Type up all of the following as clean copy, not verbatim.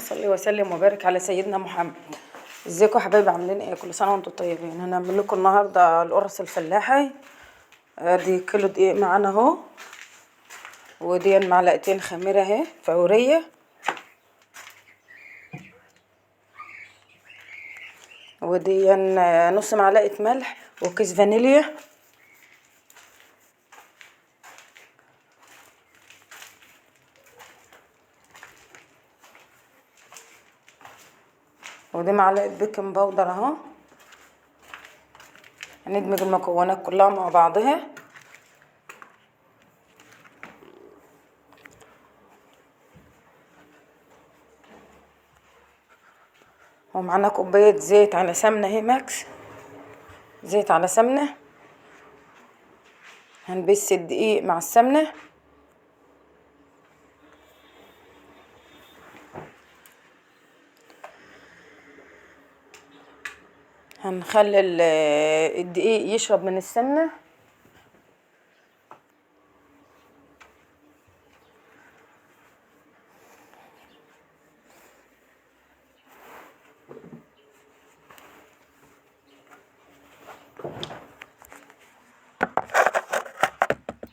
اصلي واسلم وبارك على سيدنا محمد. ازيكم يا حبايبي، عاملين ايه؟ كل سنه وانتم طيبين. هنعمل لكم النهارده القرص الفلاحي. ادي كيلو دقيق معانا اهو، ودي معلقتين خميره اهي فوريه، ودي نص معلقه ملح وكيس فانيليا، ودي معلقه بيكنج باودر اهو. هندمج المكونات كلها مع بعضها. ومعانا كوبايه زيت على سمنه اهي ماكس، زيت على سمنه. هنبس الدقيق مع السمنه، هنخلي الدقيق يشرب من السمنه.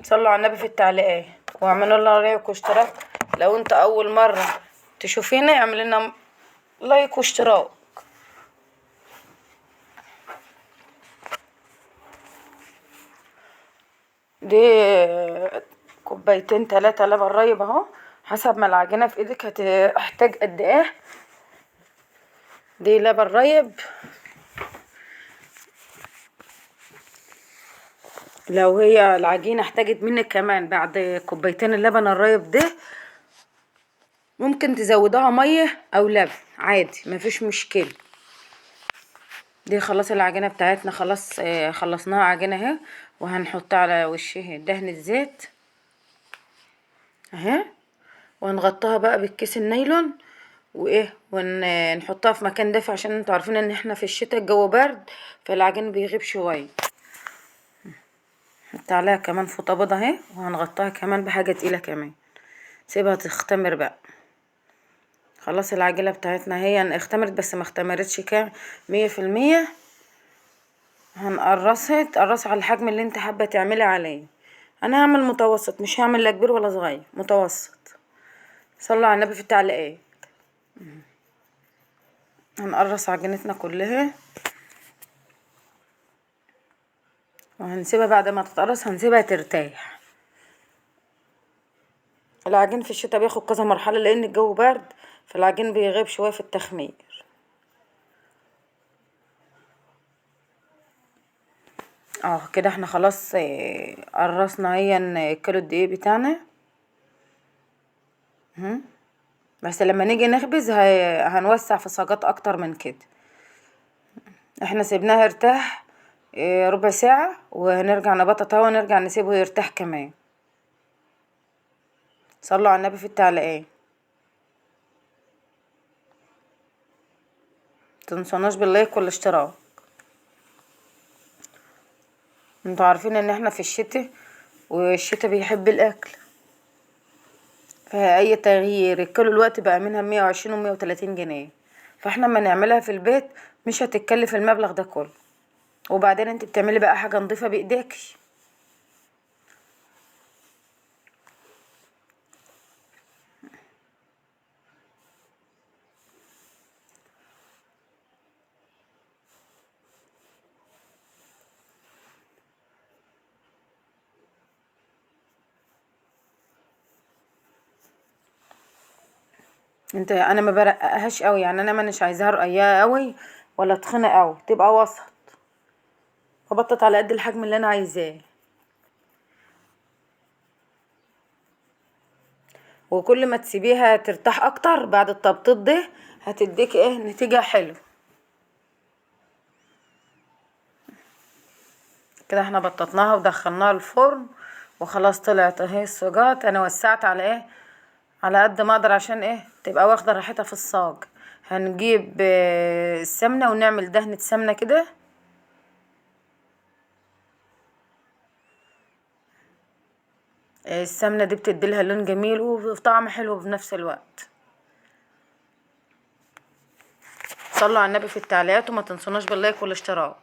صلوا على النبي في التعليقات واعملوا لنا لايك واشتراك. لو انت اول مره تشوفينا اعمل لنا لايك واشتراك. دي كوبايتين 3 لبن رايب اهو، حسب ما العجينه في ايدك هتحتاج قد ايه. دي لبن رايب. لو هي العجينه احتاجت منك كمان بعد كوبايتين اللبن الرايب ده، ممكن تزودها ميه او لبن عادي، مفيش مشكله. دي خلاص العجينه بتاعتنا خلاص، خلصناها عجينه اهي، وهنحطها على وشها دهن الزيت اهي، ونغطيها بقى بالكيس النايلون وايه، ونحطها في مكان دافي عشان انتوا عارفين ان احنا في الشتاء الجو برد، فالعجين بيغيب شويه. نحط عليها كمان فوطه بيضه اهي، وهنغطيها كمان بحاجه تقيله كمان، سيبها تختمر بقى. خلاص العجينه بتاعتنا هي اختمرت، بس ما اختمرتش 100%. هنقرصها، تقرصي على الحجم اللي انت حابه تعملي عليه. انا هعمل متوسط، مش هعمل لا كبير ولا صغير، متوسط. صلوا على النبي في التعليقات. هنقرص عجينتنا كلها وهنسيبها. بعد ما تتقرص هنسيبها ترتاح. العجين في الشتاء بياخد كذا مرحله لان الجو برد، فالعجين بيغيب شويه في التخمير. كده احنا خلاص قرصنا هي كيلو الدقيق بتاعنا. بس لما نيجي نخبز هنوسع في صاجات اكتر من كده. احنا سيبناه يرتاح ربع ساعة، وهنرجع نبططها ونرجع نسيبه يرتاح كمان. صلوا على النبي في التعليقات. متنسوناش باللايك والاشتراك. انتوا عارفين ان احنا في الشتاء، والشتاء بيحب الاكل، فاي تغيير الكيلو الوقت بقى منها 120 و130 جنيه، فاحنا اما نعملها في البيت مش هتتكلف المبلغ ده كله. وبعدين انت بتعملي بقى حاجة نظيفة بايديكي. انا ما برققهاش قوي، يعني انا مانيش عايزاها رقيقه قوي ولا تخينه قوي، تبقى وسط. ببطط على قد الحجم اللي انا عايزاه. وكل ما تسيبيها ترتاح اكتر بعد التبطيط ده، هتديكي نتيجه حلو. كده احنا بططناها ودخلناها الفرن، وخلاص طلعت اهي الصاجات. انا وسعت على على قد ما اقدر عشان تبقى واخده راحتها في الصاج. هنجيب السمنه ونعمل دهنه سمنه كده. السمنه دي بتديلها لون جميل وطعم حلو في نفس الوقت. صلوا على النبي في التعليقات وما تنسوناش باللايك والاشتراك.